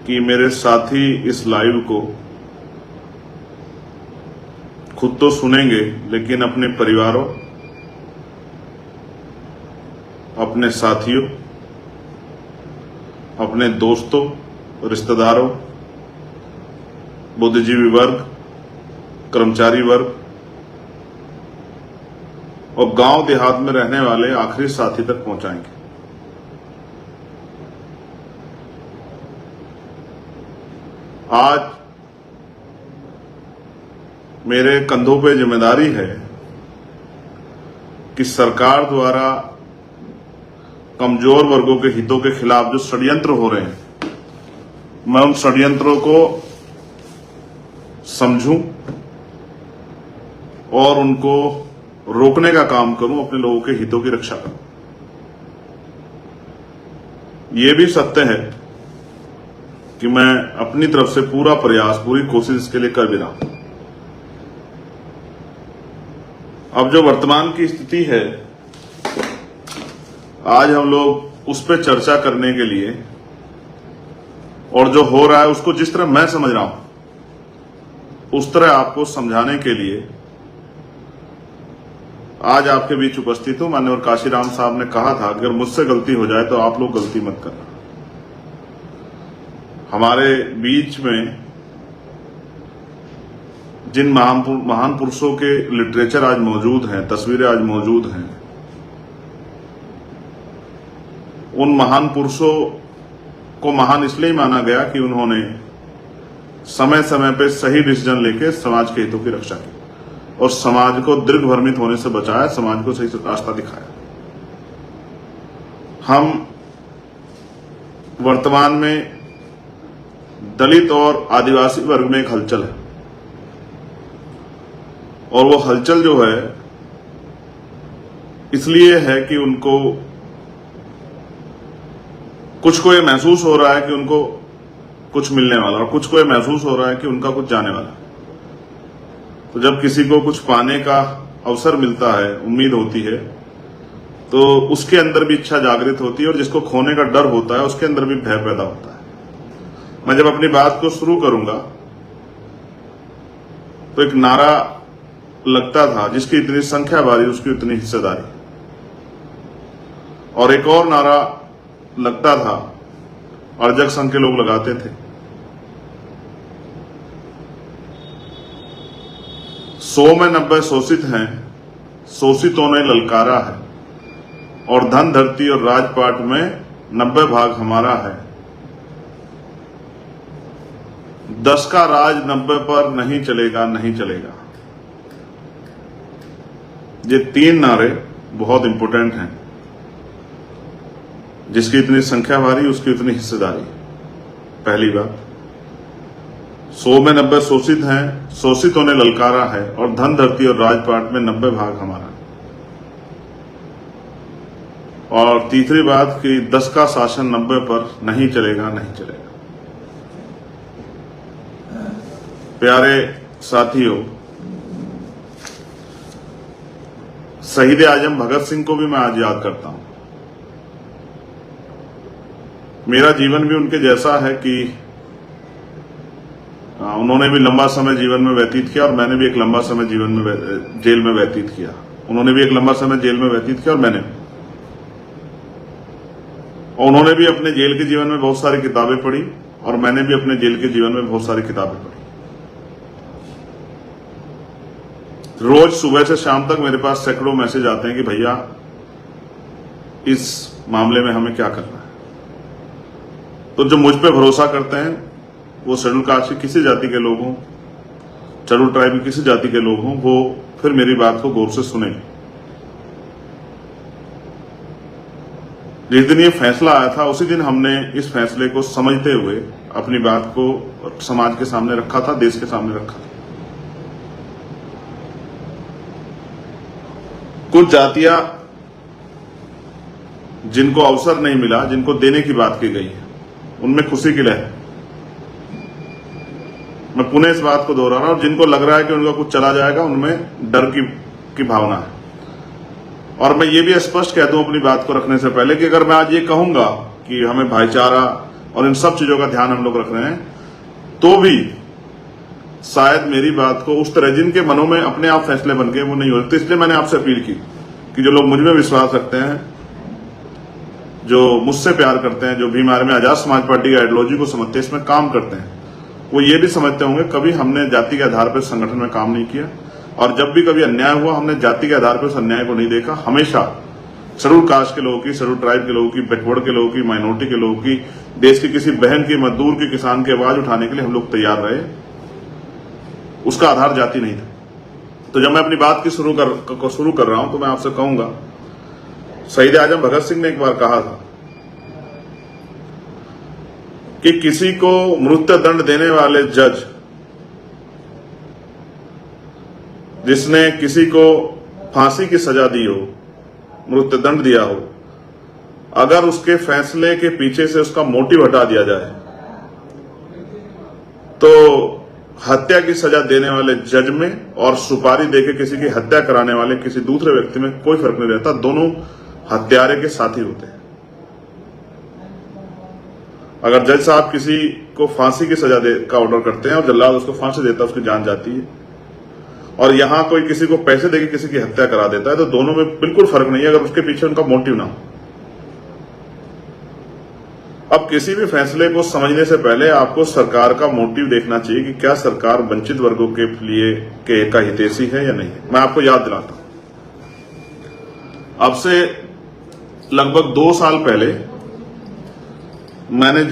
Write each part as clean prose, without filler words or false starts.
कि मेरे साथी इस लाइव को खुद तो सुनेंगे, लेकिन अपने परिवारों, अपने साथियों, अपने दोस्तों, रिश्तेदारों, बुद्धिजीवी वर्ग, कर्मचारी वर्ग और गांव देहात में रहने वाले आखिरी साथी तक पहुंचाएंगे। आज मेरे कंधों पे जिम्मेदारी है कि सरकार द्वारा कमजोर वर्गों के हितों के खिलाफ जो षड्यंत्र हो रहे हैं, मैं उन षड्यंत्रों को समझूं और उनको रोकने का काम करूं, अपने लोगों के हितों की रक्षा करूं। यह भी सत्य है कि मैं अपनी तरफ से पूरा प्रयास, पूरी कोशिश इसके लिए कर भी रहा हूं। अब जो वर्तमान की स्थिति है, आज हम लोग उस पर चर्चा करने के लिए और जो हो रहा है उसको जिस तरह मैं समझ रहा हूं उस तरह आपको समझाने के लिए आज आपके बीच उपस्थित हूं। माननीय काशीराम साहब ने कहा था अगर मुझसे गलती हो जाए तो आप लोग गलती मत करना। हमारे बीच में जिन महान पुरुषों के लिटरेचर आज मौजूद हैं, तस्वीरें आज मौजूद हैं, उन महान पुरुषों को महान इसलिए माना गया कि उन्होंने समय समय पे सही डिसीजन लेके समाज के हितों की रक्षा की और समाज को दीर्घ भ्रमित होने से बचाया, समाज को सही रास्ता दिखाया। हम वर्तमान में दलित और आदिवासी वर्ग में एक हलचल है और वो हलचल जो है इसलिए है कि उनको कुछ को ये महसूस हो रहा है कि उनको कुछ मिलने वाला और कुछ को ये महसूस हो रहा है कि उनका कुछ जाने वाला। तो जब किसी को कुछ पाने का अवसर मिलता है, उम्मीद होती है, तो उसके अंदर भी इच्छा जागृत होती है और जिसको खोने का डर होता है उसके अंदर भी भय पैदा होता है। मैं जब अपनी बात को शुरू करूंगा तो एक नारा लगता था, जिसकी इतनी संख्या भारी उसकी उतनी हिस्सेदारी, और एक और नारा लगता था, अर्जक संघ के लोग लगाते थे, 100 में 90 शोषित हैं, शोषितों ने ललकारा है, और धन धरती और राजपाट में 90 भाग हमारा है। 10 का राज 90 पर नहीं चलेगा, नहीं चलेगा। ये 3 नारे बहुत इंपॉर्टेंट हैं। जिसकी इतनी संख्या भारी उसकी उतनी हिस्सेदारी। पहली बात, 100 में 90 शोषित हैं, शोषितों ने ललकारा है, और धन धरती और राजपाट में 90 भाग हमारा। और तीसरी बात कि 10 का शासन 90 पर नहीं चलेगा, नहीं चलेगा। प्यारे साथियों, शहीद आजम भगत सिंह को भी मैं आज याद करता हूं। मेरा जीवन भी उनके जैसा है कि उन्होंने भी लंबा समय जीवन में व्यतीत किया और मैंने भी एक लंबा समय जीवन में जेल में व्यतीत किया। उन्होंने भी एक लंबा समय जेल में व्यतीत किया और मैंने भी। और उन्होंने भी अपने जेल के जीवन में बहुत सारी किताबें पढ़ी और मैंने भी अपने जेल के जीवन में बहुत सारी किताबें पढ़ी। रोज सुबह से शाम तक मेरे पास सैकड़ों मैसेज आते हैं कि भैया इस मामले में हमें क्या करना है। तो जो मुझ पे भरोसा करते हैं वो शेड्यूल कास्ट की किसी जाति के लोग हों, शेड्यूल ट्राइब की किसी जाति के लोग हों, वो फिर मेरी बात को गौर से सुनेंगे। जिस दिन ये फैसला आया था उसी दिन हमने इस फैसले को समझते हुए अपनी बात को समाज के सामने रखा था, देश के सामने रखा था। कुछ जातियां जिनको अवसर नहीं मिला, जिनको देने की बात की गई है, उनमें खुशी की लहर। मैं पुनः इस बात को दोहरा रहा हूं, जिनको लग रहा है कि उनका कुछ चला जाएगा, उनमें डर की भावना है। और मैं ये भी स्पष्ट कह दूं अपनी बात को रखने से पहले कि अगर मैं आज ये कहूंगा कि हमें भाईचारा और इन सब चीजों का ध्यान हम लोग रख रहे हैं, तो भी शायद मेरी बात को उस तरह जिनके मनों में अपने आप फैसले बन गए वो नहीं हो। तो इसलिए मैंने आपसे अपील की कि जो लोग मुझ में विश्वास रखते हैं, जो मुझसे प्यार करते हैं, जो भी हमारे में आजाद समाज पार्टी की आइडियोलॉजी को समझते हैं, इसमें काम करते हैं, वो ये भी समझते होंगे कभी हमने जाति के आधार पर संगठन में काम नहीं किया, और जब भी कभी अन्याय हुआ हमने जाति के आधार पर उस अन्याय को नहीं देखा। हमेशा शेड्यूल कास्ट के लोगों की, शेड्यूल ट्राइब के लोगों की, बैकवर्ड के लोगों की, माइनॉरिटी के लोगों की, देश की किसी बहन की, मजदूर की, किसान की आवाज उठाने के लिए हम लोग तैयार रहे। उसका आधार जाति नहीं था। तो जब मैं अपनी बात की शुरू कर रहा हूं तो मैं आपसे कहूंगा, शहीद आजम भगत सिंह ने एक बार कहा था कि किसी को मृत्यु दंड देने वाले जज, जिसने किसी को फांसी की सजा दी हो, मृत्यु दंड दिया हो, अगर उसके फैसले के पीछे से उसका मोटिव हटा दिया जाए तो हत्या की सजा देने वाले जज में और सुपारी देके किसी की हत्या कराने वाले किसी दूसरे व्यक्ति में कोई फर्क नहीं रहता, दोनों हत्यारे के साथी होते हैं। अगर जज साहब किसी को फांसी की सजा का ऑर्डर करते हैं और जल्लाद उसको फांसी देता है, उसकी जान जाती है, और यहां कोई किसी को पैसे देके किसी की हत्या करा देता है, तो दोनों में बिल्कुल फर्क नहीं है अगर उसके पीछे उनका मोटिव ना हो। अब किसी भी फैसले को समझने से पहले आपको सरकार का मोटिव देखना चाहिए कि क्या सरकार वंचित वर्गों के लिए का हितैषी है या नहीं। मैं आपको याद दिलाता हूं, अब से लगभग 2 साल पहले मैंने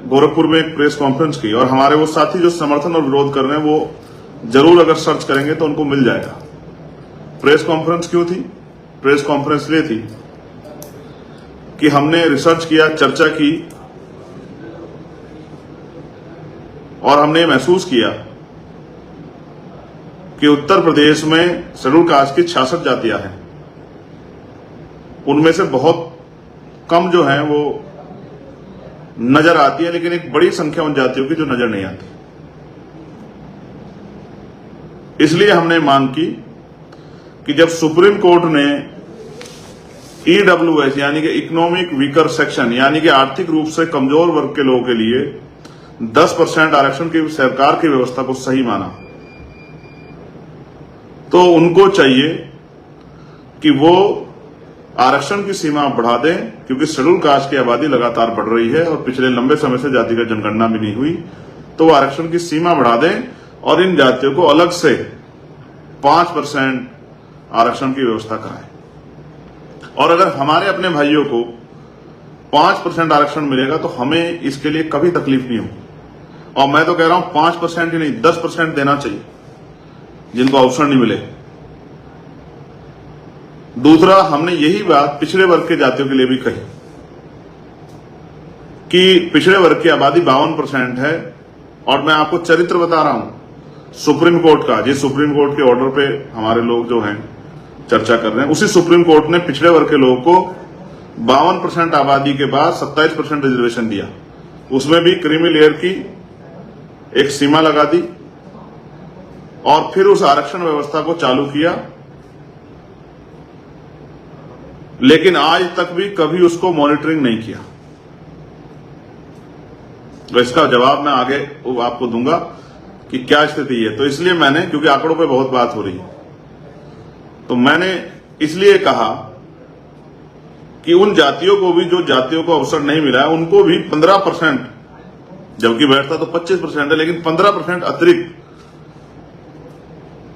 गोरखपुर में एक प्रेस कॉन्फ्रेंस की, और हमारे वो साथी जो समर्थन और विरोध कर रहे हैं वो जरूर अगर सर्च करेंगे तो उनको मिल जाएगा। प्रेस कॉन्फ्रेंस क्यों थी? प्रेस कॉन्फ्रेंस इसलिए थी कि हमने रिसर्च किया, चर्चा की, और हमने महसूस किया कि उत्तर प्रदेश में शेड्यूल कास्ट की 66 जातियां हैं, उनमें से बहुत कम जो हैं वो नजर आती है, लेकिन एक बड़ी संख्या उन जातियों की जो नजर नहीं आती। इसलिए हमने मांग की कि जब सुप्रीम कोर्ट ने EWS यानी कि इकोनॉमिक वीकर सेक्शन, यानी कि आर्थिक रूप से कमजोर वर्ग के लोगों के लिए 10% आरक्षण की सरकार की व्यवस्था को सही माना, तो उनको चाहिए कि वो आरक्षण की सीमा बढ़ा दें, क्योंकि शेड्यूल कास्ट की आबादी लगातार बढ़ रही है और पिछले लंबे समय से जाति का जनगणना भी नहीं हुई, तो वो आरक्षण की सीमा बढ़ा दें और इन जातियों को अलग से 5% आरक्षण की व्यवस्था कराएं। और अगर हमारे अपने भाइयों को 5% आरक्षण मिलेगा तो हमें इसके लिए कभी तकलीफ नहीं होगी। और मैं तो कह रहा हूं 5% ही नहीं, 10% देना चाहिए जिनको अवसर नहीं मिले। दूसरा, हमने यही बात पिछड़े वर्ग के जातियों के लिए भी कही कि पिछड़े वर्ग की आबादी 52% है, और मैं आपको चरित्र बता रहा हूं सुप्रीम कोर्ट का, जिस सुप्रीम कोर्ट के ऑर्डर पे हमारे लोग जो हैं चर्चा कर रहे हैं, उसी सुप्रीम कोर्ट ने पिछड़े वर्ग के लोगों को 52% आबादी के बाद 27% रिजर्वेशन दिया। उसमें भी क्रीमी लेयर की एक सीमा लगा दी और फिर उस आरक्षण व्यवस्था को चालू किया, लेकिन आज तक भी कभी उसको मॉनिटरिंग नहीं किया। तो इसका जवाब मैं आगे आपको दूंगा कि क्या स्थिति है। तो इसलिए मैंने, क्योंकि आंकड़ों पे बहुत बात हो रही है, तो मैंने इसलिए कहा कि उन जातियों को भी, जो जातियों को अवसर नहीं मिला है, उनको भी 15%, जबकि बैठता तो 25% है, लेकिन 15% अतिरिक्त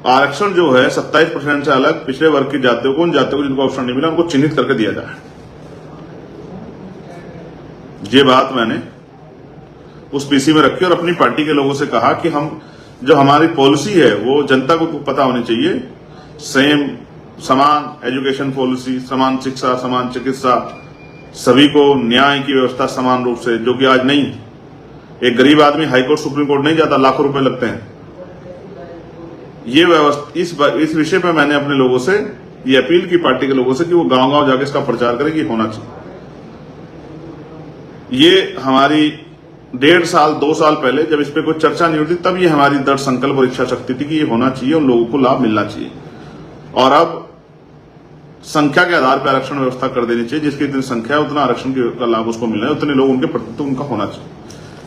आरक्षण जो है 27% से अलग पिछड़े वर्ग की जातियों को, उन जातियों को जिनको अवसर नहीं मिला, उनको चिन्हित करके दिया जाए। ये बात मैंने उस पीसी में रखी और अपनी पार्टी के लोगों से कहा कि हम, जो हमारी पॉलिसी है वो जनता को पता होनी चाहिए। सेम, समान एजुकेशन पॉलिसी, समान शिक्षा, समान चिकित्सा, सभी को न्याय की व्यवस्था समान रूप से, जो कि आज नहीं। एक गरीब आदमी हाईकोर्ट सुप्रीम कोर्ट नहीं जाता, लाखों रुपए लगते हैं। ये व्यवस्था, इस विषय पर मैंने अपने लोगों से ये अपील की, पार्टी के लोगों से, कि वो गांव गांव जाकर इसका प्रचार करें कि होना चाहिए। ये हमारी 1.5 साल 2 साल पहले जब इस पर कोई चर्चा नहीं होती, तब ये हमारी दृढ़ संकल्प और इच्छा शक्ति थी कि ये होना चाहिए, उन लोगों को लाभ मिलना चाहिए। और अब संख्या के आधार पर आरक्षण व्यवस्था कर देनी चाहिए, जिसकी जितनी संख्या है उतना आरक्षण का लाभ उसको मिलना है, उतने लोग उनके प्रति तो उनका होना चाहिए।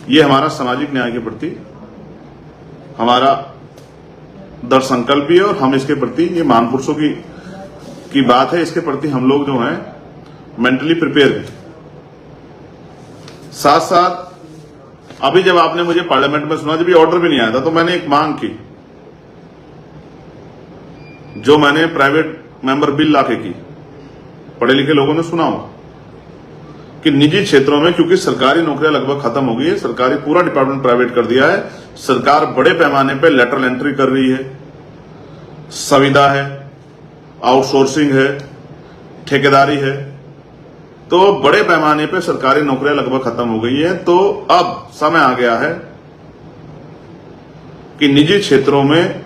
ये हमारा सामाजिक न्याय के प्रति हमारा दृढ़ संकल्प भी है और हम इसके प्रति, ये महापुरुषों की बात है, इसके प्रति हम लोग जो हैं मेंटली प्रिपेयर हैं। साथ साथ अभी जब आपने मुझे पार्लियामेंट में सुना, जब ये ऑर्डर भी नहीं आया था, तो मैंने एक मांग की, जो मैंने प्राइवेट मेंबर बिल लाके की, पढ़े लिखे लोगों ने सुना होगा, कि निजी क्षेत्रों में क्योंकि सरकारी नौकरियां लगभग खत्म हो गई है, सरकारी पूरा डिपार्टमेंट प्राइवेट कर दिया है, सरकार बड़े पैमाने पे लेटरल एंट्री कर रही है, संविदा है, आउटसोर्सिंग है, ठेकेदारी है, तो बड़े पैमाने पे सरकारी नौकरियां लगभग खत्म हो गई है। तो अब समय आ गया है कि निजी क्षेत्रों में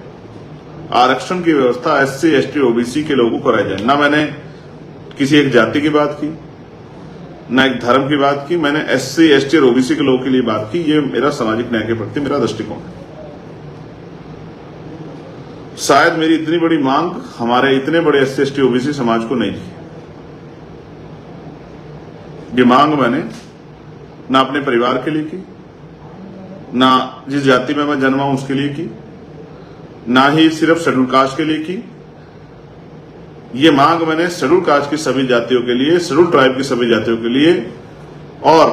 आरक्षण की व्यवस्था एससी, एसटी, ओबीसी के लोगों को कराई जाए। ना मैंने किसी एक जाति की बात की, ना एक धर्म की बात की, मैंने एससी, एसटी और ओबीसी के लोगों के लिए बात की। ये मेरा सामाजिक न्याय के प्रति मेरा दृष्टिकोण है। शायद मेरी इतनी बड़ी मांग हमारे इतने बड़े एससी, एसटी, ओबीसी समाज को नहीं थी। ये मांग मैंने ना अपने परिवार के लिए की, ना जिस जाति में मैं जन्मा हूं उसके लिए की, ना ही सिर्फ शेड्यूल कास्ट के लिए की। ये मांग मैंने शेड्यूल कास्ट की सभी जातियों के लिए, शेड्यूल ट्राइब की सभी जातियों के लिए और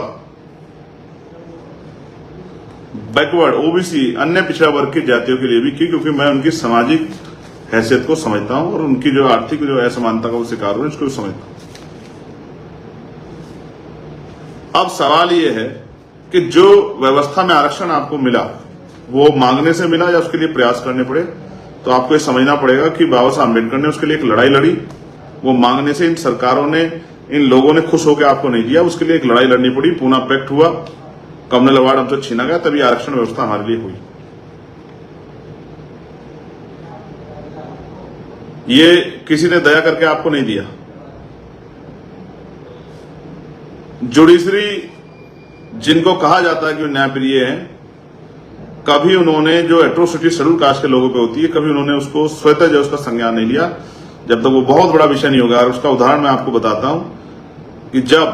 बैकवर्ड ओबीसी अन्य पिछड़ा वर्ग की जातियों के लिए भी की, क्योंकि मैं उनकी सामाजिक हैसियत को समझता हूं और उनकी जो आर्थिक जो असमानता का वो शिकार हो इसको समझता हूं। अब सवाल ये है कि जो व्यवस्था में आरक्षण आपको मिला वो मांगने से मिला या उसके लिए प्रयास करने पड़े, तो आपको ये समझना पड़ेगा कि बाबा साहब अम्बेडकर ने उसके लिए एक लड़ाई लड़ी। वो मांगने से इन सरकारों ने, इन लोगों ने खुश होकर आपको नहीं दिया, उसके लिए एक लड़ाई लड़नी पड़ी। पूना पैक्ट हुआ, कम्युनल अवार्ड हमसे छीना गया, तभी आरक्षण व्यवस्था हमारे लिए हुई। ये किसी ने दया करके आपको नहीं दिया। जुडिशरी जिनको कहा जाता है कि वो न्यायप्रिय है, कभी उन्होंने जो एट्रोसिटी शेड्यूल कास्ट के लोगों पे होती है, कभी उन्होंने उसको स्वतः जो उसका संज्ञान नहीं लिया, जब तक वो बहुत बड़ा विषय नहीं होगा। और उसका उदाहरण मैं आपको बताता हूं कि जब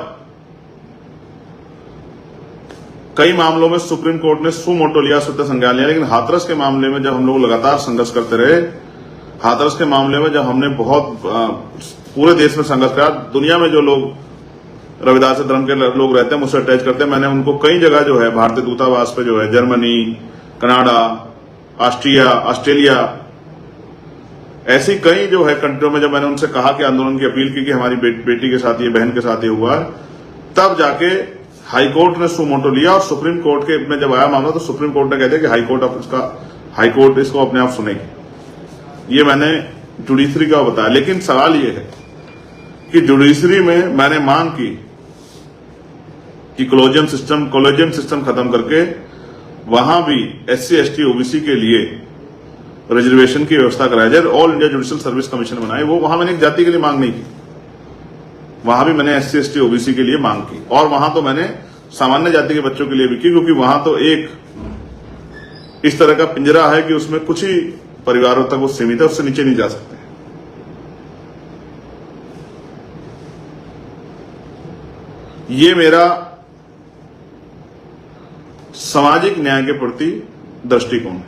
कई मामलों में सुप्रीम कोर्ट ने सुमोटो लिया, स्वतः संज्ञान लिया, लेकिन हाथरस के मामले में जब हम लोग लगातार संघर्ष करते रहे, हाथरस के मामले में जब हमने बहुत पूरे देश में संघर्ष किया, दुनिया में जो लोग रविदास धर्म के लोग रहते हैं मुझसे अटैच करते हैं, मैंने उनको कई जगह जो है भारतीय दूतावास पे जो है जर्मनी, कनाडा, ऑस्ट्रेलिया, ऐसी कई जो है कंट्रियों में जब मैंने उनसे कहा कि आंदोलन की अपील की कि हमारी बेटी के साथ ये, बहन के साथ ये हुआ, तब जाके हाईकोर्ट ने सुमोटो लिया। और सुप्रीम कोर्ट के में जब आया मामला तो सुप्रीम कोर्ट ने कह दिया कि हाईकोर्ट इसको अपने आप सुनेगी। ये मैंने जुडिशरी का बताया। लेकिन सवाल ये है कि जुडिशरी में मैंने मांग की कि कॉलेजियम सिस्टम खत्म करके वहां भी एससी, एसटी, ओबीसी के लिए रिजर्वेशन की व्यवस्था कराई जाए, all India judicial service commission बनाए। वो वहां मैंने एक जाति के लिए मांग नहीं की, वहां भी मैंने एससी, एसटी, ओबीसी के लिए मांग की। और वहां तो मैंने सामान्य जाति के बच्चों के लिए भी की, क्योंकि वहां तो एक इस तरह का पिंजरा है कि उसमें कुछ ही परिवारों तक वो सीमित है, उससे नीचे नहीं जा सकते। ये मेरा सामाजिक न्याय के प्रति दृष्टिकोण है।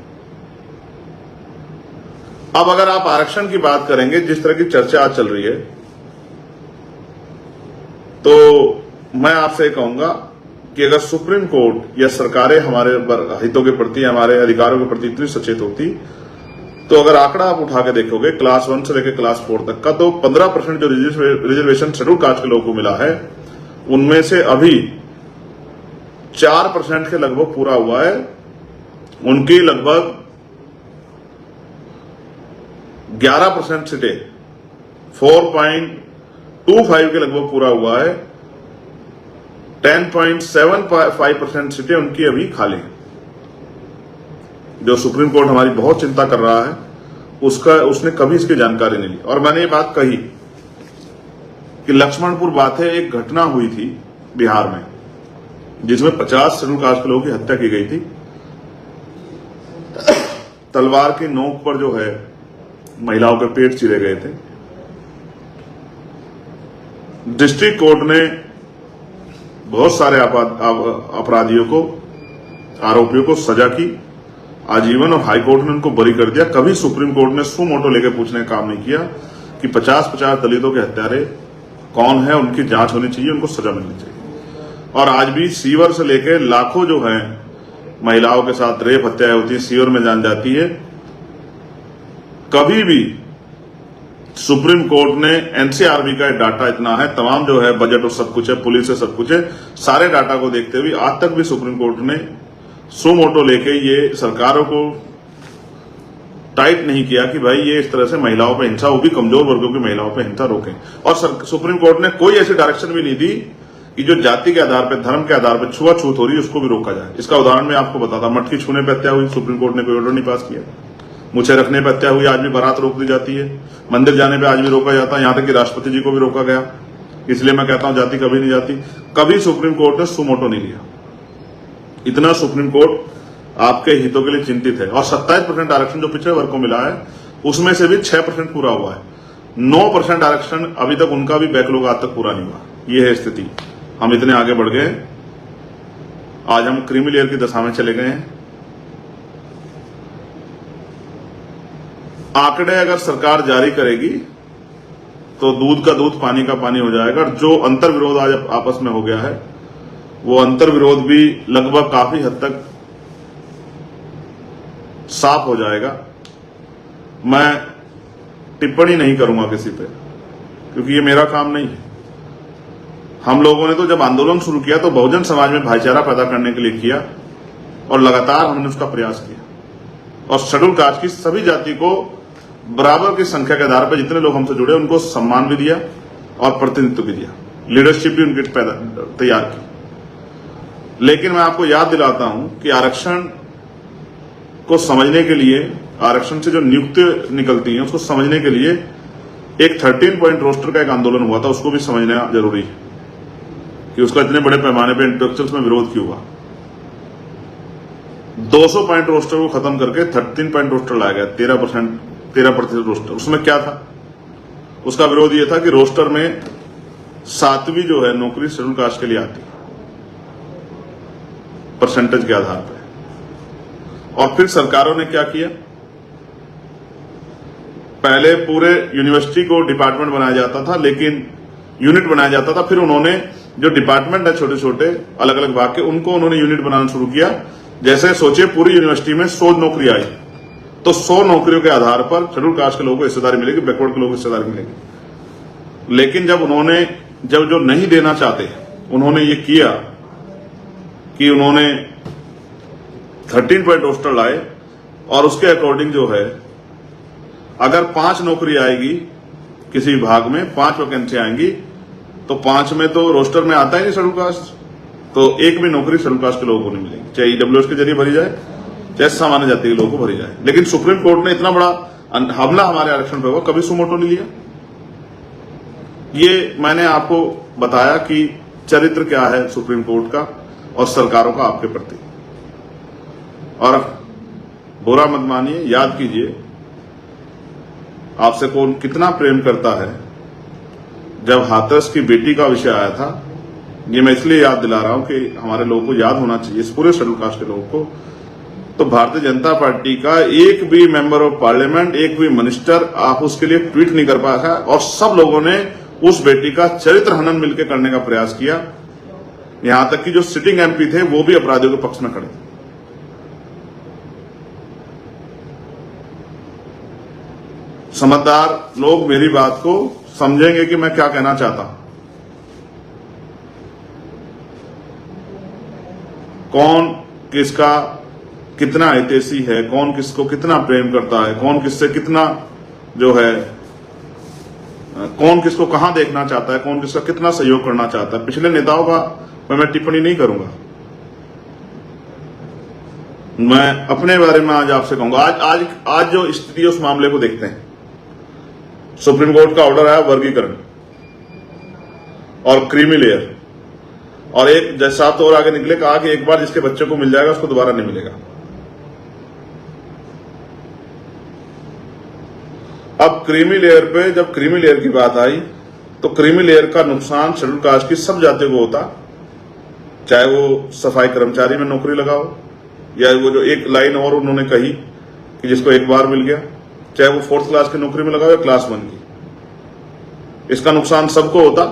अब अगर आप आरक्षण की बात करेंगे, जिस तरह की चर्चा आज चल रही है, तो मैं आपसे कहूंगा कि अगर सुप्रीम कोर्ट या सरकारें हमारे हितों के प्रति, हमारे अधिकारों के प्रति इतनी सचेत होती, तो अगर आंकड़ा आप उठा के देखोगे क्लास 1 से लेकर क्लास 4 तक का, तो 15% जो रिजर्वेशन शेड्यूल कास्ट के लोगों को मिला है, उनमें से अभी 4% के लगभग पूरा हुआ है। उनकी लगभग 11% सीटें, 4.25 के लगभग पूरा हुआ है। 10.75% सीटें उनकी अभी खाली हैं। जो सुप्रीम कोर्ट हमारी बहुत चिंता कर रहा है, उसने कभी इसकी जानकारी नहीं ली। और मैंने ये बात कही कि लक्ष्मणपुर बाथे एक घटना हुई थी बिहार में, जिसमें 50 शेड्यूल कास्ट के लोगों की हत्या की गई थी। तलवार की नोक पर जो है महिलाओं के पेट चीरे गए थे। डिस्ट्रिक्ट कोर्ट ने बहुत सारे अपराधियों को, आरोपियों को सजा की आजीवन, और हाई कोर्ट ने उनको बरी कर दिया। कभी सुप्रीम कोर्ट ने सू मोटो लेके पूछने का काम नहीं किया कि 50-50 दलितों के हत्यारे कौन है, उनकी जांच होनी चाहिए, उनको सजा मिलनी चाहिए। और आज भी सीवर से लेके लाखों जो है महिलाओं के साथ रेप हत्याएं होती है, सीवर में जान जाती है। कभी भी सुप्रीम कोर्ट ने एनसीआरबी का डाटा इतना है, तमाम जो है बजट और सब कुछ है, पुलिस है, सब कुछ है, सारे डाटा को देखते हुए आज तक भी सुप्रीम कोर्ट ने सो मोटो लेके ये सरकारों को टाइट नहीं किया कि भाई ये इस तरह से महिलाओं पे हिंसा, वो भी कमजोर वर्गों की महिलाओं पे हिंसा रोकें। और सुप्रीम कोर्ट ने कोई ऐसी डायरेक्शन भी नहीं दी कि जो जाति के आधार पर, धर्म के आधार पर छुआछूत हो रही है उसको भी रोका जाए। इसका उदाहरण मैं आपको बताता, मटकी छूने पर हत्या हुई, सुप्रीम कोर्ट ने कोई ऑर्डर नहीं पास किया। मुझे रखने पर हत्या हुई, आज भी बारात रोक दी जाती है। मंदिर जाने पे आज भी रोका जाता है, यहां तक कि राष्ट्रपति जी को भी रोका गया। इसलिए मैं कहता हूं जाति कभी नहीं जाती। कभी सुप्रीम कोर्ट ने सुमोटो नहीं लिया। इतना सुप्रीम कोर्ट आपके हितों के लिए चिंतित है। और 27% आरक्षण जो पिछड़े वर्ग को मिला है उसमें से भी 6% पूरा हुआ है। 9% आरक्षण अभी तक उनका भी बैकलॉग आज तक पूरा नहीं हुआ। यह है स्थिति। हम इतने आगे बढ़ गए, आज हम क्रीमी लेयर की दशा में चले गए हैं। आंकड़े अगर सरकार जारी करेगी तो दूध का दूध, पानी का पानी हो जाएगा। जो अंतर विरोध आज आपस में हो गया है, वो अंतर विरोध भी लगभग काफी हद तक साफ हो जाएगा। मैं टिप्पणी नहीं करूंगा किसी पे, क्योंकि ये मेरा काम नहीं है। हम लोगों ने तो जब आंदोलन शुरू किया तो बहुजन समाज में भाईचारा पैदा करने के लिए किया, और लगातार हमने उसका प्रयास किया। और शेड्यूल कास्ट की सभी जाति को बराबर की संख्या के आधार पर जितने लोग हमसे जुड़े उनको सम्मान भी दिया और प्रतिनिधित्व भी दिया, लीडरशिप भी उनकी तैयार की। लेकिन मैं आपको याद दिलाता हूं कि आरक्षण को समझने के लिए, आरक्षण से जो नियुक्ति निकलती हैं उसको समझने के लिए एक 13 पॉइंट रोस्टर का एक आंदोलन हुआ था, उसको भी समझना जरूरी है कि उसका इतने बड़े पैमाने पर इंटेलेक्चुअल्स में विरोध क्यों हुआ। 200 पॉइंट रोस्टर को खत्म करके 13 पॉइंट रोस्टर लाया गया, 13% रोस्टर। उसमें क्या था? उसका विरोध यह था कि रोस्टर में 7वीं जो है नौकरी शेड्यूल कास्ट के लिए आती है परसेंटेज के आधार पर। और फिर सरकारों ने क्या किया, पहले पूरे यूनिवर्सिटी को डिपार्टमेंट बनाया जाता था, लेकिन यूनिट बनाया जाता था। फिर उन्होंने जो डिपार्टमेंट है छोटे छोटे अलग अलग भाग के, उनको उन्होंने यूनिट बनाना शुरू किया। जैसे सोचिए पूरी यूनिवर्सिटी में 100 नौकरी आई तो 100 नौकरियों के आधार पर शेड्यूल कास्ट के लोगों को हिस्सेदारी मिलेगी, बैकवर्ड के लोगों को हिस्सेदारी मिलेगी। लेकिन जब जो नहीं देना चाहते उन्होंने ये किया कि उन्होंने 13 पॉइंट रोस्टर लाए, और उसके अकॉर्डिंग जो है अगर 5 नौकरी आएगी किसी विभाग में, 5 वैकेंसी आएंगी, तो 5 में तो रोस्टर में आता ही नहीं शेड्यूल कास्ट, तो एक भी नौकरी शेड्यूल कास्ट के लोगों को नहीं मिलेगी, चाहे ईडब्ल्यूएस के जरिए भरी जाए, चाहे सामान्य जाति के लोगों को भरी जाए। लेकिन सुप्रीम कोर्ट ने इतना बड़ा हमला हमारे आरक्षण पर हुआ, कभी सुमोटो नहीं लिया। ये मैंने आपको बताया कि चरित्र क्या है सुप्रीम कोर्ट का और सरकारों का आपके प्रति। और बुरा मत मानिए, याद कीजिए आपसे कौन कितना प्रेम करता है। जब हाथरस की बेटी का विषय आया था, ये मैं इसलिए याद दिला रहा हूं कि हमारे लोगों को याद होना चाहिए, इस पूरे शेड्यूल कास्ट के लोगों को, तो भारतीय जनता पार्टी का एक भी मेंबर ऑफ पार्लियामेंट, एक भी मिनिस्टर आप उसके लिए ट्वीट नहीं कर पाया, और सब लोगों ने उस बेटी का चरित्र हनन मिलकर करने का प्रयास किया। यहां तक कि जो सिटिंग एमपी थे वो भी अपराधियों के पक्ष में खड़े। समझदार लोग मेरी बात को समझेंगे कि मैं क्या कहना चाहता हूं। कौन किसका कितना हितैषी है, कौन किसको कितना प्रेम करता है, कौन किससे कितना जो है, कौन किसको कहां देखना चाहता है, कौन किसका कितना सहयोग करना चाहता है, पिछले नेताओं का मैं टिप्पणी नहीं करूंगा। मैं अपने बारे में आज आपसे कहूंगा। आज जो स्थिति उस मामले को देखते हैं, सुप्रीम कोर्ट का ऑर्डर आया वर्गीकरण और क्रीमी लेयर, और एक जज साहब तो और आगे निकले, कहा कि एक बार जिसके बच्चे को मिल जाएगा उसको दोबारा नहीं मिलेगा। अब क्रीमी लेयर पे जब क्रीमी लेयर की बात आई तो क्रीमी लेयर का नुकसान शेड्यूल कास्ट की सब जातियों को होता, चाहे वो सफाई कर्मचारी में नौकरी लगाओ, या वो जो एक लाइन और उन्होंने कही कि जिसको एक बार मिल गया, चाहे वो 4th क्लास की नौकरी में लगाओ या क्लास 1 की, इसका नुकसान सबको होता।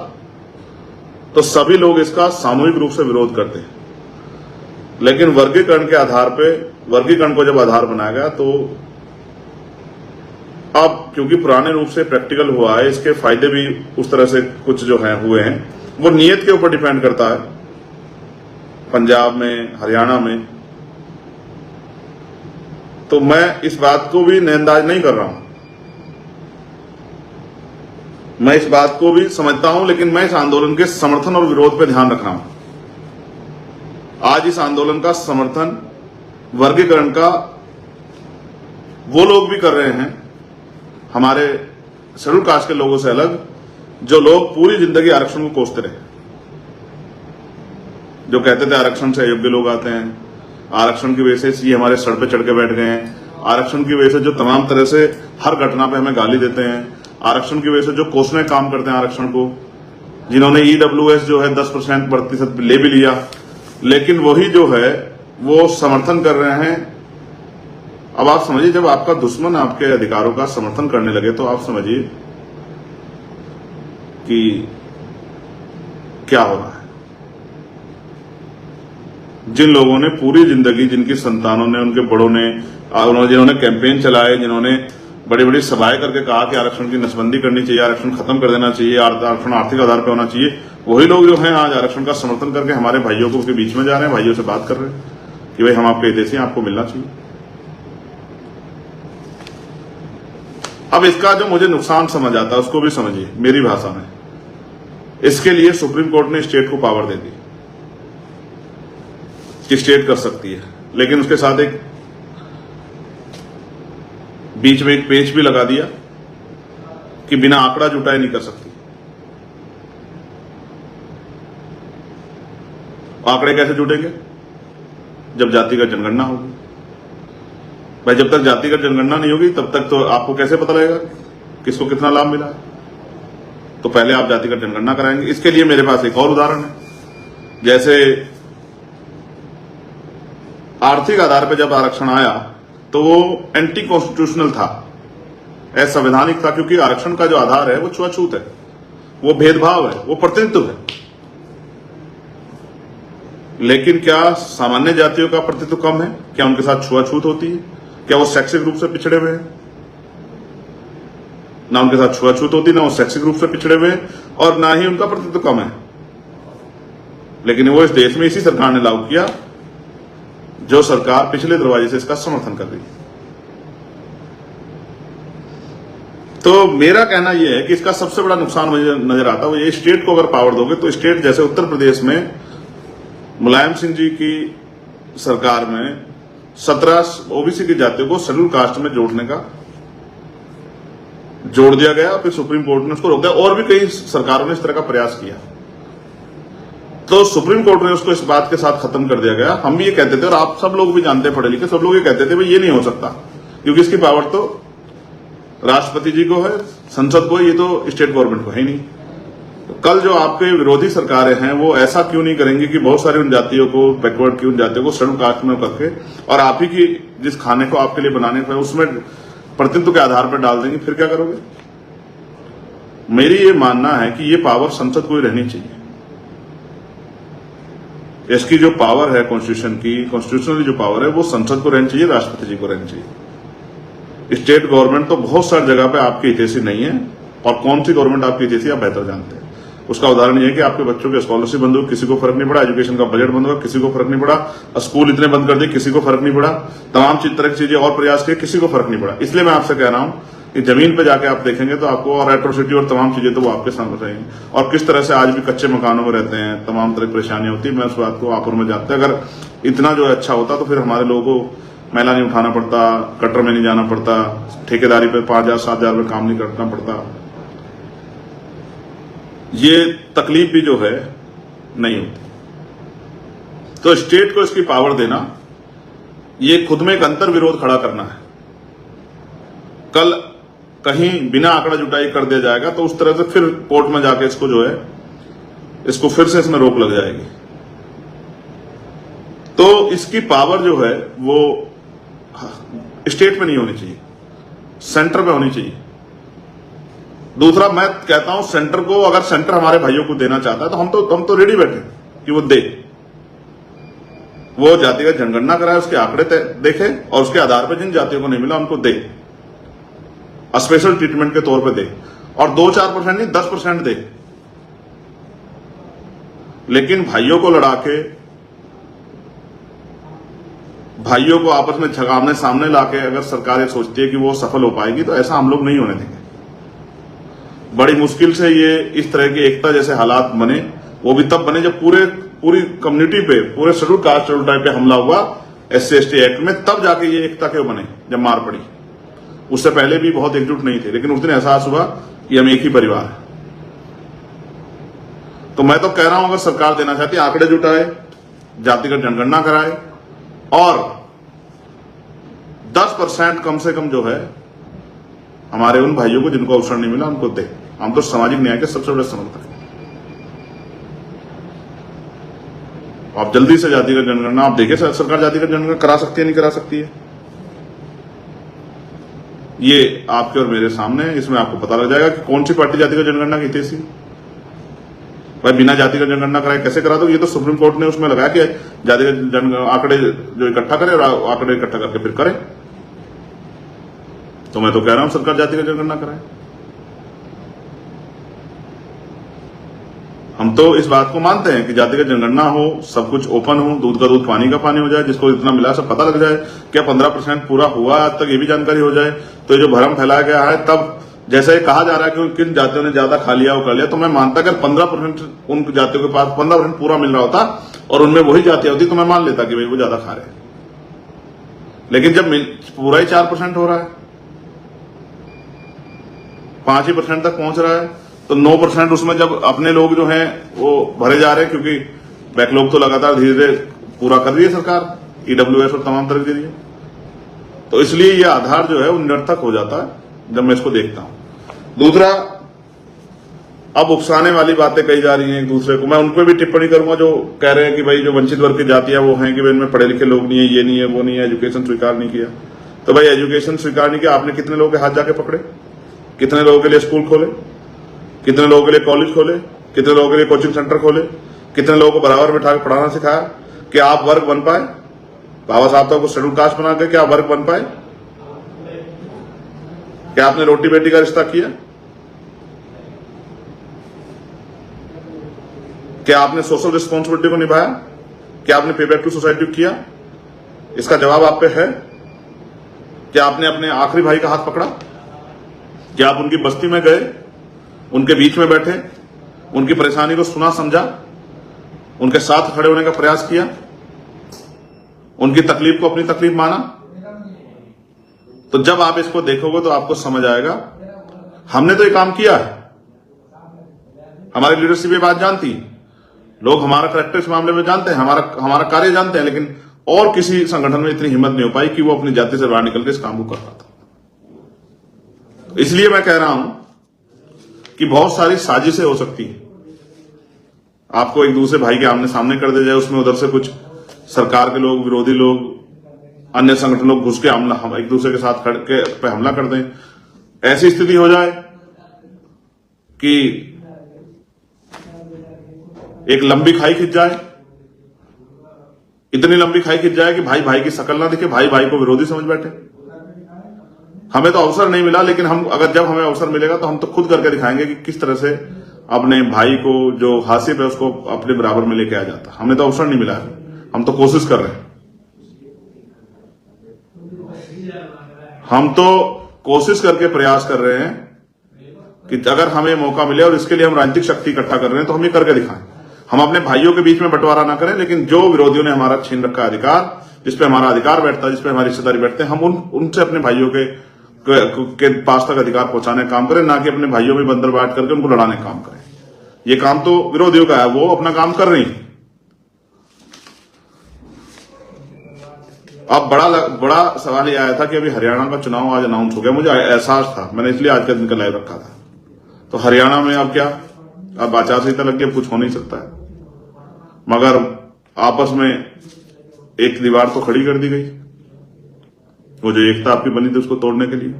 तो सभी लोग इसका सामूहिक रूप से विरोध करते हैं। लेकिन वर्गीकरण के आधार पे, वर्गीकरण को जब आधार बनाया गया, तो अब क्योंकि पुराने रूप से प्रैक्टिकल हुआ है, इसके फायदे भी उस तरह से कुछ जो है हुए हैं, वो नियत के ऊपर डिपेंड करता है। पंजाब में, हरियाणा में, तो मैं इस बात को भी नजरअंदाज नहीं कर रहा हूं, मैं इस बात को भी समझता हूं, लेकिन मैं इस आंदोलन के समर्थन और विरोध पर ध्यान रख रहा हूं। आज इस आंदोलन का समर्थन वर्गीकरण का वो लोग भी कर रहे हैं, हमारे शेड्यूल कास्ट के लोगों से अलग, जो लोग पूरी जिंदगी आरक्षण को कोसते रहे, जो कहते थे आरक्षण से अयोग्य लोग आते हैं, आरक्षण की वजह से ये हमारे सर पे चढ़ के बैठ गए हैं, आरक्षण की वजह से जो तमाम तरह से हर घटना पे हमें गाली देते हैं, आरक्षण की वजह से जो कोसने काम करते हैं आरक्षण को, जिन्होंने EWS जो है 10% ले भी लिया, लेकिन वही जो है वो समर्थन कर रहे हैं। अब आप समझिए, जब आपका दुश्मन आपके अधिकारों का समर्थन करने लगे, तो आप समझिए कि क्या हो रहा है। जिन लोगों ने पूरी जिंदगी, जिनकी संतानों ने, उनके बड़ों ने, जिन्होंने कैंपेन चलाए, जिन्होंने बड़ी बड़ी सभाएं करके कहा कि आरक्षण की नसबंदी करनी चाहिए, आरक्षण खत्म कर देना चाहिए, आरक्षण आर्थिक आधार पर होना चाहिए, वही लोग जो हैं आज आरक्षण का समर्थन करके हमारे भाइयों को के बीच में जा रहे हैं, भाइयों से बात कर रहे हैं कि भाई हम आपके हितैषी हैं, आपको मिलना चाहिए। अब इसका जो मुझे नुकसान समझ आता है उसको भी समझिए मेरी भाषा में। इसके लिए सुप्रीम कोर्ट ने स्टेट को पावर दे दी कि स्टेट कर सकती है, लेकिन उसके साथ एक बीच में एक पेच भी लगा दिया कि बिना आंकड़ा जुटाए नहीं कर सकती। आंकड़े कैसे जुटेंगे? जब जातिगत जनगणना होगी। भाई जब तक जातिगत जनगणना नहीं होगी तब तक तो आपको कैसे पता लगेगा किसको कितना लाभ मिला है? तो पहले आप जातिगत जनगणना कराएंगे। इसके लिए मेरे पास एक और उदाहरण है। जैसे आर्थिक आधार पर जब आरक्षण आया तो वो एंटी कॉन्स्टिट्यूशनल था, असंवैधानिक था, क्योंकि आरक्षण का जो आधार है वो छुआछूत है, वो भेदभाव है, वो प्रतिनिधित्व है। लेकिन क्या सामान्य जातियों का प्रतिनिधित्व कम है? क्या उनके साथ छुआछूत होती है? क्या वो शैक्षिक रूप से पिछड़े हुए हैं? ना उनके साथ छुआछूत होती, ना वो शैक्षिक रूप से पिछड़े हुए हैं, और ना ही उनका प्रतिनिधित्व कम है। लेकिन वो इस देश में इसी सरकार ने लागू किया जो सरकार पिछले दरवाजे से इसका समर्थन कर रही है। तो मेरा कहना यह है कि इसका सबसे बड़ा नुकसान मुझे नजर आता है वो ये, स्टेट को अगर पावर दोगे तो स्टेट जैसे उत्तर प्रदेश में मुलायम सिंह जी की सरकार में 17 ओबीसी की जातियों को शेड्यूल कास्ट में जोड़ दिया गया, फिर सुप्रीम कोर्ट ने उसको रोक दिया, और भी कई सरकारों ने इस तरह का प्रयास किया, तो सुप्रीम कोर्ट ने उसको इस बात के साथ खत्म कर दिया गया। हम भी ये कहते थे और आप सब लोग भी जानते, पढ़े लिखे सब लोग ये कहते थे भाई ये नहीं हो सकता, क्योंकि इसकी पावर तो राष्ट्रपति जी को है, संसद को, ये तो स्टेट गवर्नमेंट को है ही नहीं। तो कल जो आपके विरोधी सरकारें हैं वो ऐसा क्यों नहीं करेंगी कि बहुत सारी उन जातियों को, बैकवर्ड की उन जातियों को शेड्यूल कास्ट में करके और आप ही की जिस खाने को आपके लिए बनाने पर उसमें प्रतिनिधित्व के आधार पर डाल देंगे, फिर क्या करोगे? मेरी ये मानना है कि ये पावर संसद को ही रहनी चाहिए। इसकी जो पावर है कॉन्स्टिट्यूशन की, कॉन्स्टिट्यूशनली जो पावर है वो संसद को रहनी चाहिए, राष्ट्रपति जी को रहनी चाहिए। स्टेट गवर्नमेंट तो बहुत सारी जगह पे आपकी हितैषी नहीं है, और कौन सी गवर्नमेंट आपकी हितैषी आप बेहतर जानते हैं। उसका उदाहरण यह है कि आपके बच्चों के स्कॉलरशिप बंद हुई, किसी को फर्क नहीं पड़ा, एजुकेशन का बजट बंद हुआ, किसी को फर्क नहीं पड़ा, स्कूल इतने बंद कर दिए, किसी को फर्क नहीं पड़ा, तमाम तरह की चीजें और प्रयास किए, किसी को फर्क नहीं पड़ा। इसलिए मैं आपसे कह रहा हूं कि जमीन पे जाके आप देखेंगे तो आपको और एट्रोसिटी और तमाम चीजें तो वो आपके सामने रहेंगी, और किस तरह से आज भी कच्चे मकानों में रहते हैं, तमाम तरह की परेशानियां होती है। मैं उस बात को आप और मैं जानते हैं। अगर इतना जो अच्छा होता तो फिर हमारे लोगों को मैला नहीं उठाना पड़ता, कटर में नहीं जाना पड़ता, ठेकेदारी पे 5,000 7,000 में काम नहीं करना पड़ता, ये तकलीफ भी जो है नहीं होती। तो स्टेट को इसकी पावर देना, ये खुद में एक अंतर विरोध खड़ा करना है। कल कहीं बिना आंकड़ा जुटाई कर दिया जाएगा तो उस तरह से फिर कोर्ट में जाके इसको जो है इसको फिर से इसमें रोक लग जाएगी। तो इसकी पावर जो है वो स्टेट में नहीं होनी चाहिए, सेंटर पे होनी चाहिए। दूसरा मैं कहता हूं सेंटर को, अगर सेंटर हमारे भाइयों को देना चाहता है तो हम तो रेडी बैठे कि वो दे, वो जातिगत जनगणना कराए, उसके आंकड़े देखे और उसके आधार पर जिन जातियों को नहीं मिला उनको दे, स्पेशल ट्रीटमेंट के तौर पे दे, और 2-4% नहीं 10% दे। लेकिन भाइयों को लड़ा के, भाइयों को आपस में आमने सामने लाके अगर सरकार ये सोचती है कि वो सफल हो पाएगी तो ऐसा हम लोग नहीं होने देंगे। बड़ी मुश्किल से ये इस तरह की एकता जैसे हालात बने, वो भी तब बने जब पूरी कम्युनिटी पे, पूरे शेड्यूल कास्ट शेड्यूल टाइप पे हमला हुआ SC/ST एक्ट में, तब जाके ये एकता क्यों बने जब मार पड़ी। उससे पहले भी बहुत एकजुट नहीं थे, लेकिन उस दिन एहसास हुआ कि हम एक ही परिवार है। तो मैं तो कह रहा हूं अगर सरकार देना चाहती है आंकड़े जुटाए, जातिगत जनगणना कराए और 10% कम से कम जो है हमारे उन भाइयों को जिनको अवसर नहीं मिला उनको दे। हम तो सामाजिक न्याय के सबसे बड़े समर्थक हैं। आप जल्दी से जातिगत जनगणना, आप देखिए सरकार जातिगत जनगणना करा सकती है नहीं करा सकती है, ये आपके और मेरे सामने है। इसमें आपको पता लग जाएगा कि कौन सी पार्टी जातिगत जनगणना की थी। भाई बिना जातिगत जनगणना कराए कैसे करा दो? ये तो सुप्रीम कोर्ट ने उसमें लगाया कि जातिगत आंकड़े जो इकट्ठा करे और आंकड़े इकट्ठा करके फिर करे। तो मैं तो कह रहा हूं सरकार जातिगत जनगणना कराए। हम तो इस बात को मानते हैं कि जातिगत जनगणना हो, सब कुछ ओपन हो, दूध का दूध पानी का पानी हो जाए, जिसको इतना मिला सब पता लग जाए। क्या 15% पूरा हुआ आज तक ये भी जानकारी हो जाए। तो जो भ्रम फैलाया गया है, तब जैसे कहा जा रहा है कि किन जातियों ने ज्यादा खा लिया वो कर लिया, तो मैं मानता अगर 15% उन जातियों के पास 15% पूरा मिल रहा होता और उनमें वही जातियां होती तो मैं मान लेता कि भाई वो ज्यादा खा रहे हैं। लेकिन जब पूरा ही 4% हो रहा है, 5% तक पहुंच रहा है, तो 9% उसमें जब अपने लोग जो हैं वो भरे जा रहे हैं, क्योंकि बैकलॉग तो लगातार धीरे धीरे पूरा कर रही है सरकार, EWS और तमाम तरह के जरिए। तो इसलिए ये आधार जो है वो निरर्थक हो जाता है जब मैं इसको देखता हूं। दूसरा, अब उकसाने वाली बातें कही जा रही हैं एक दूसरे को, मैं उन पर भी टिप्पणी करूंगा जो कह रहे हैं कि भाई जो वंचित वर्ग की जातियां वो हैं कि भाई इनमें पढ़े लिखे लोग नहीं है, ये नहीं है, वो नहीं है, एजुकेशन स्वीकार नहीं किया। तो भाई एजुकेशन स्वीकार नहीं किया, आपने कितने लोगों के हाथ जाके पकड़े, कितने लोगों के लिए स्कूल खोले, कितने लोगों के लिए कॉलेज खोले, कितने लोगों के लिए कोचिंग सेंटर खोले, कितने लोगों को बराबर बिठा के पढ़ाना सिखाया कि आप वर्ग बन पाए। बाबा साहब तो आपको शेड्यूल कास्ट बना के क्या आप वर्ग बन पाए? क्या आपने रोटी बेटी का रिश्ता किया? क्या आपने सोशल रिस्पॉन्सिबिलिटी को निभाया? क्या आपने पे बैक टू सोसाइटी किया? इसका जवाब आप पे है। क्या आपने अपने आखिरी भाई का हाथ पकड़ा? क्या आप उनकी बस्ती में गए, उनके बीच में बैठे, उनकी परेशानी को सुना समझा, उनके साथ खड़े होने का प्रयास किया, उनकी तकलीफ को अपनी तकलीफ माना? तो जब आप इसको देखोगे तो आपको समझ आएगा हमने तो ये काम किया है। हमारी लीडरशिप ये बात जानती, लोग हमारा करेक्टर इस मामले में जानते हैं, हमारा कार्य जानते हैं, लेकिन और किसी संगठन में इतनी हिम्मत नहीं हो पाई कि वो अपनी जाति से बाहर निकल के इस काम को कर पाता। इसलिए मैं कह रहा हूं कि बहुत सारी साजिशें हो सकती है, आपको एक दूसरे भाई के आमने सामने कर दिया जाए, उसमें उधर से कुछ सरकार के लोग, विरोधी लोग, अन्य संगठन लोग घुस के हमला एक दूसरे के साथ खड़ के पे हमला कर दें। ऐसी स्थिति हो जाए कि एक लंबी खाई खिंच जाए, इतनी लंबी खाई खिंच जाए कि भाई भाई की शक्ल ना दिखे, भाई भाई को विरोधी समझ बैठे। हमें तो अवसर नहीं मिला, लेकिन जब हमें अवसर मिलेगा तो हम तो खुद करके दिखाएंगे कि किस तरह से अपने भाई को जो हासिल है उसको अपने बराबर में लेके आ जाता। हमें तो अवसर नहीं मिला है, हम तो कोशिश कर रहे हैं। हम तो कोशिश करके प्रयास कर रहे हैं कि अगर हमें मौका मिले, और इसके लिए हम राजनीतिक शक्ति इकट्ठा कर रहे हैं, तो हम ये करके दिखाएं। हम अपने भाइयों के बीच में बंटवारा ना करें, लेकिन जो विरोधियों ने हमारा छीन रखा अधिकार, जिसपे हमारा अधिकार बैठता है, जिसपे हमारी रिश्तेदारी बैठते हैं, हम उनसे अपने भाइयों के पास तक अधिकार पहुंचाने का काम करें, ना कि अपने भाइयों में बंदर बांट करके उनको लड़ाने का काम करें। ये काम तो विरोधियों का है, वो अपना काम कर रही है। अब बड़ा सवाल ये आया था कि अभी हरियाणा का चुनाव आज अनाउंस हो गया, मुझे एहसास था, मैंने इसलिए आज का दिन का लाइव रखा था। तो हरियाणा में अब क्या, अब आचार संहिता लग गई, अब कुछ हो नहीं सकता है, मगर आपस में एक दीवार तो खड़ी कर दी गई, वो जो एकता आपकी बनी थी उसको तोड़ने के लिए।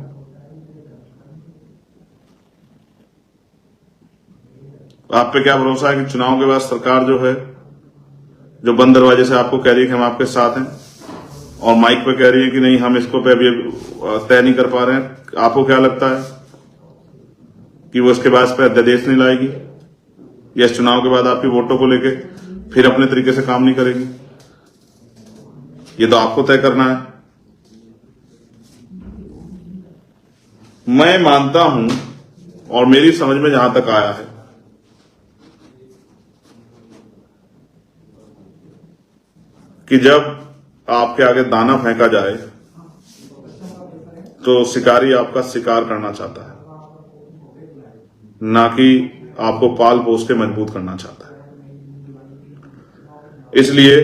आप पे क्या भरोसा है कि चुनाव के बाद सरकार जो है, जो बंद दरवाजे से आपको कह रही है कि हम आपके साथ हैं, और माइक पे कह रही है कि नहीं हम इसको पे अभी तय नहीं कर पा रहे हैं, आपको क्या लगता है कि वो इसके बाद इस पे अध्यादेश नहीं लाएगी, या इस चुनाव के बाद आपकी वोटों को लेके फिर अपने तरीके से काम नहीं करेगी? ये तो आपको तय करना है। मैं मानता हूं, और मेरी समझ में जहां तक आया है, कि जब आपके आगे दाना फेंका जाए तो शिकारी आपका शिकार करना चाहता है, ना कि आपको पाल पोस के मजबूत करना चाहता है। इसलिए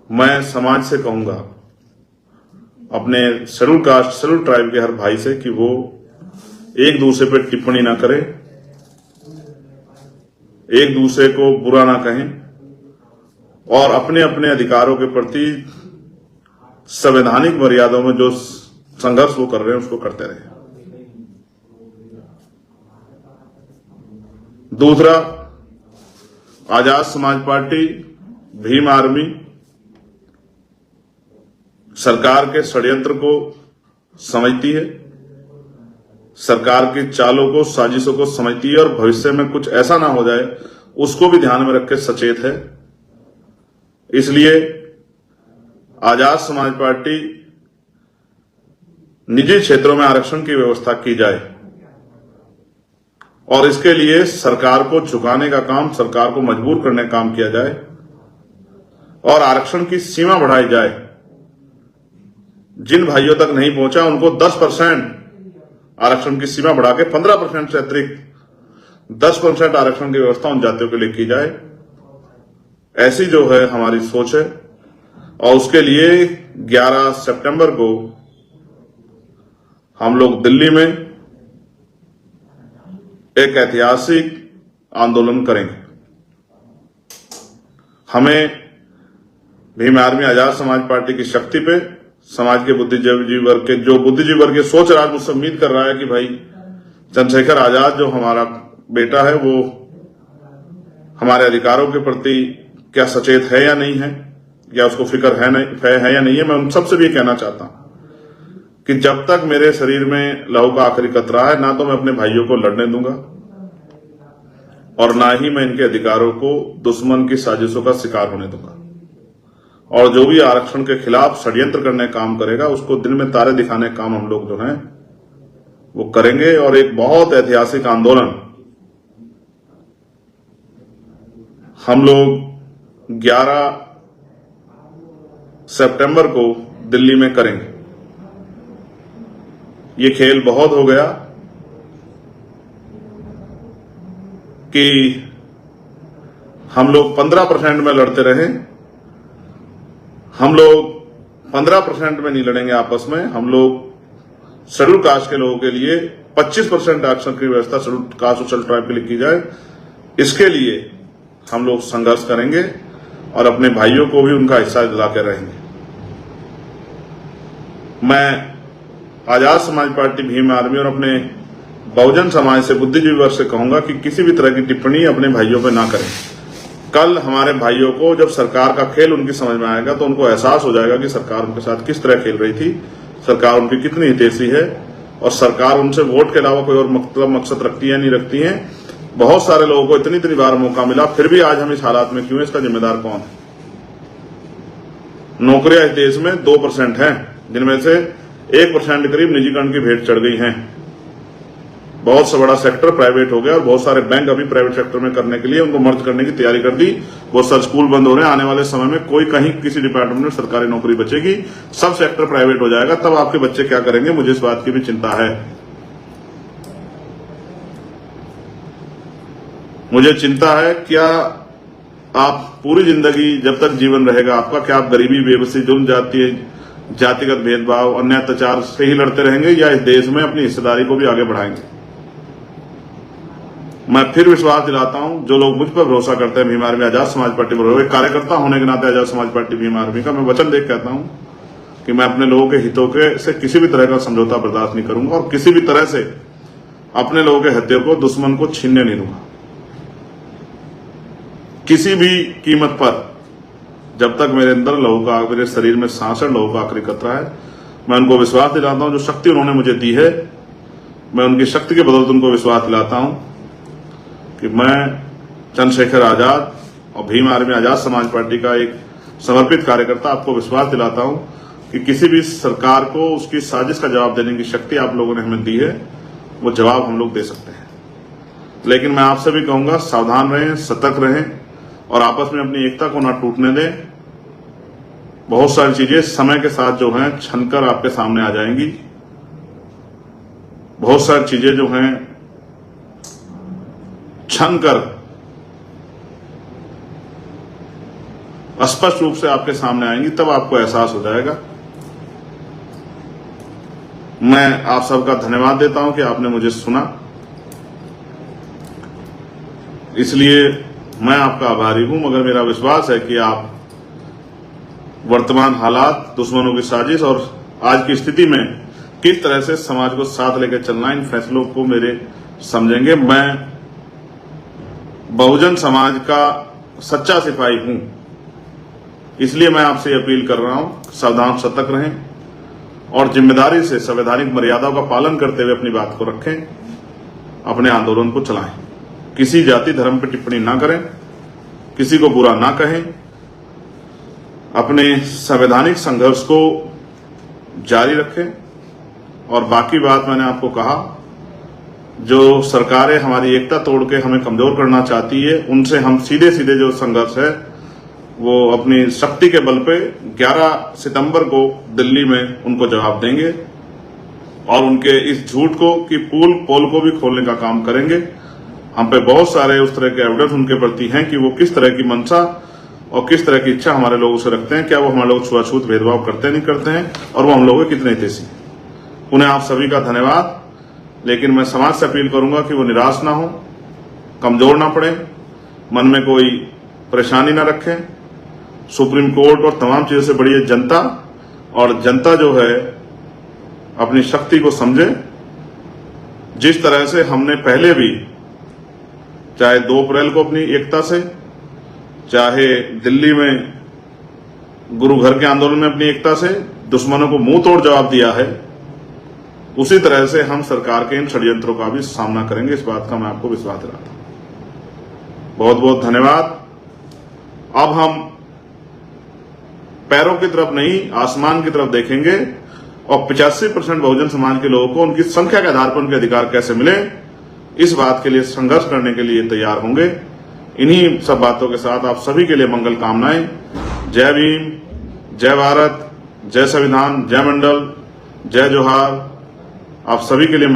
मैं समाज से कहूंगा, अपने शेड्यूल कास्ट शेड्यूल ट्राइब के हर भाई से, कि वो एक दूसरे पर टिप्पणी ना करें, एक दूसरे को बुरा ना कहें, और अपने अपने अधिकारों के प्रति संवैधानिक मर्यादाओं में जो संघर्ष वो कर रहे हैं उसको करते रहे। दूसरा, आजाद समाज पार्टी, भीम आर्मी सरकार के षड्यंत्र को समझती है, सरकार की चालों को, साजिशों को समझती है, और भविष्य में कुछ ऐसा ना हो जाए उसको भी ध्यान में रख के सचेत है। इसलिए आजाद समाज पार्टी निजी क्षेत्रों में आरक्षण की व्यवस्था की जाए, और इसके लिए सरकार को झुकाने का काम, सरकार को मजबूर करने का काम किया जाए, और आरक्षण की सीमा बढ़ाई जाए। जिन भाइयों तक नहीं पहुंचा उनको 10% आरक्षण की सीमा बढ़ा के 15% से अतिरिक्त 10% आरक्षण की व्यवस्था उन जातियों के लिए की जाए। ऐसी जो है हमारी सोच है, और उसके लिए 11 सितंबर को हम लोग दिल्ली में एक ऐतिहासिक आंदोलन करेंगे। हमें भीम आर्मी आजाद समाज पार्टी की शक्ति पे, समाज के बुद्धिजीवी वर्ग के, जो बुद्धिजीवी वर्ग की सोच आज मुझसे उम्मीद कर रहा है कि भाई चंद्रशेखर आजाद जो हमारा बेटा है वो हमारे अधिकारों के प्रति क्या सचेत है या नहीं है, या उसको फिक्र है या नहीं है। मैं उन सबसे भी कहना चाहता हूं कि जब तक मेरे शरीर में लहू का आखिरी कतरा है, ना तो मैं अपने भाइयों को लड़ने दूंगा, और ना ही मैं इनके अधिकारों को दुश्मन की साजिशों का शिकार होने दूंगा। और जो भी आरक्षण के खिलाफ षड्यंत्र करने का काम करेगा उसको दिन में तारे दिखाने का काम हम लोग जो है वो करेंगे। और एक बहुत ऐतिहासिक आंदोलन हम लोग 11 सितंबर को दिल्ली में करेंगे। ये खेल बहुत हो गया कि हम लोग 15% में लड़ते रहे, हम लोग 15% में नहीं लड़ेंगे आपस में। हम लोग शेड्यूल कास्ट के लोगों के लिए 25% आरक्षण की व्यवस्था शेड्यूल कास्ट और शेड्यूल ट्राइब के लिए की जाए, इसके लिए हम लोग संघर्ष करेंगे और अपने भाइयों को भी उनका हिस्सा दिलाते रहेंगे। मैं आजाद समाज पार्टी, भीम आर्मी और अपने बहुजन समाज से, बुद्धिजीवी वर्ग से कहूंगा कि किसी भी तरह की टिप्पणी अपने भाइयों पर ना करें। कल हमारे भाइयों को जब सरकार का खेल उनकी समझ में आएगा तो उनको एहसास हो जाएगा कि सरकार उनके साथ किस तरह खेल रही थी, सरकार उनकी कितनी हितैषी है, और सरकार उनसे वोट के अलावा कोई और मकसद रखती है नहीं रखती है। बहुत सारे लोगों को इतनी बार मौका मिला, फिर भी आज हम इस हालात में क्यों, इसका जिम्मेदार कौन है? नौकरियां इस देश में 2% हैं, जिनमें से 1% करीब निजीकरण की भेंट चढ़ गई हैं। बहुत सा बड़ा सेक्टर प्राइवेट हो गया, और बहुत सारे बैंक अभी प्राइवेट सेक्टर में करने के लिए उनको मर्ज करने की तैयारी कर दी। बहुत सारे स्कूल बंद हो रहे हैं। आने वाले समय में कोई कहीं किसी डिपार्टमेंट में सरकारी नौकरी बचेगी, सब सेक्टर प्राइवेट हो जाएगा। तब आपके बच्चे क्या करेंगे, मुझे इस बात की भी चिंता है। मुझे चिंता है क्या आप पूरी जिंदगी जब तक जीवन रहेगा आपका, क्या आप गरीबी, बेबसी, जुर्म, जातिगत भेदभाव, अन्य अत्याचार से ही लड़ते रहेंगे या इस देश में अपनी हिस्सेदारी को भी आगे बढ़ाएंगे? मैं फिर विश्वास दिलाता हूं, जो लोग मुझ पर भरोसा करते हैं भीम आर्मी आजाद समाज पार्टी पर, एक कार्यकर्ता होने के नाते आजाद समाज पार्टी भीम आर्मी का मैं वचन देकर कहता हूं कि मैं अपने लोगों के हितों के से किसी भी तरह का समझौता बर्दाश्त नहीं करूंगा और किसी भी तरह से अपने लोगों के हितों को दुश्मन को छीनने नहीं दूंगा। किसी भी कीमत पर, जब तक मेरे अंदर लहू का, मेरे शरीर में सांस है, लहू का आखिरी कतरा है, मैं उनको विश्वास दिलाता हूं, जो शक्ति उन्होंने मुझे दी है, मैं उनकी शक्ति के बदौलत उनको विश्वास दिलाता हूं कि मैं चंद्रशेखर आजाद और भीम आर्मी आजाद समाज पार्टी का एक समर्पित कार्यकर्ता आपको विश्वास दिलाता हूं कि किसी भी सरकार को उसकी साजिश का जवाब देने की शक्ति आप लोगों ने हमें दी है, वो जवाब हम लोग दे सकते हैं। लेकिन मैं आपसे भी कहूंगा, सावधान रहें, सतर्क रहें और आपस में अपनी एकता को ना टूटने दें। बहुत सारी चीजें समय के साथ जो हैं छनकर आपके सामने आ जाएंगी। बहुत सारी चीजें जो हैं छनकर स्पष्ट रूप से आपके सामने आएंगी, तब आपको एहसास हो जाएगा। मैं आप सबका धन्यवाद देता हूं कि आपने मुझे सुना, इसलिए मैं आपका आभारी हूं। मगर मेरा विश्वास है कि आप वर्तमान हालात, दुश्मनों की साजिश और आज की स्थिति में किस तरह से समाज को साथ लेकर चलना, इन फैसलों को मेरे समझेंगे। मैं बहुजन समाज का सच्चा सिपाही हूं, इसलिए मैं आपसे अपील कर रहा हूं, सावधान, सतर्क रहें और जिम्मेदारी से संवैधानिक मर्यादाओं का पालन करते हुए अपनी बात को रखें, अपने आंदोलन को चलाएं। किसी जाति धर्म पर टिप्पणी ना करें, किसी को बुरा ना कहें, अपने संवैधानिक संघर्ष को जारी रखें। और बाकी बात मैंने आपको कहा, जो सरकारें हमारी एकता तोड़ के हमें कमजोर करना चाहती है, उनसे हम सीधे सीधे जो संघर्ष है वो अपनी शक्ति के बल पे 11 सितंबर को दिल्ली में उनको जवाब देंगे और उनके इस झूठ को कि पोल को भी खोलने का काम करेंगे। हम पे बहुत सारे उस तरह के एविडेंस उनके प्रति हैं कि वो किस तरह की मंशा और किस तरह की इच्छा हमारे लोगों से रखते हैं, क्या वो हमारे लोग छुआछूत भेदभाव करते नहीं करते हैं और वो हम लोगों के कितने हितैषी हैं। उन्हें आप सभी का धन्यवाद। लेकिन मैं समाज से अपील करूंगा कि वो निराश ना हो, कमजोर ना पड़े, मन में कोई परेशानी ना रखें। सुप्रीम कोर्ट और तमाम चीजों से बड़ी है जनता, और जनता जो है अपनी शक्ति को समझे। जिस तरह से हमने पहले भी, चाहे 2 अप्रैल को अपनी एकता से, चाहे दिल्ली में गुरु घर के आंदोलन में अपनी एकता से दुश्मनों को मुंह तोड़ जवाब दिया है, उसी तरह से हम सरकार के इन षड्यंत्रों का भी सामना करेंगे। इस बात का मैं आपको विश्वास दिलाता हूं। बहुत बहुत धन्यवाद। अब हम पैरों की तरफ नहीं, आसमान की तरफ देखेंगे और 85% बहुजन समाज के लोगों को उनकी संख्या के आधार पर उनके अधिकार कैसे मिले, इस बात के लिए संघर्ष करने के लिए तैयार होंगे। इन्हीं सब बातों के साथ आप सभी के लिए मंगल कामनाएं। जय भीम, जय भारत, जय संविधान, जय मंडल, जय जोहार। आप सभी के लिए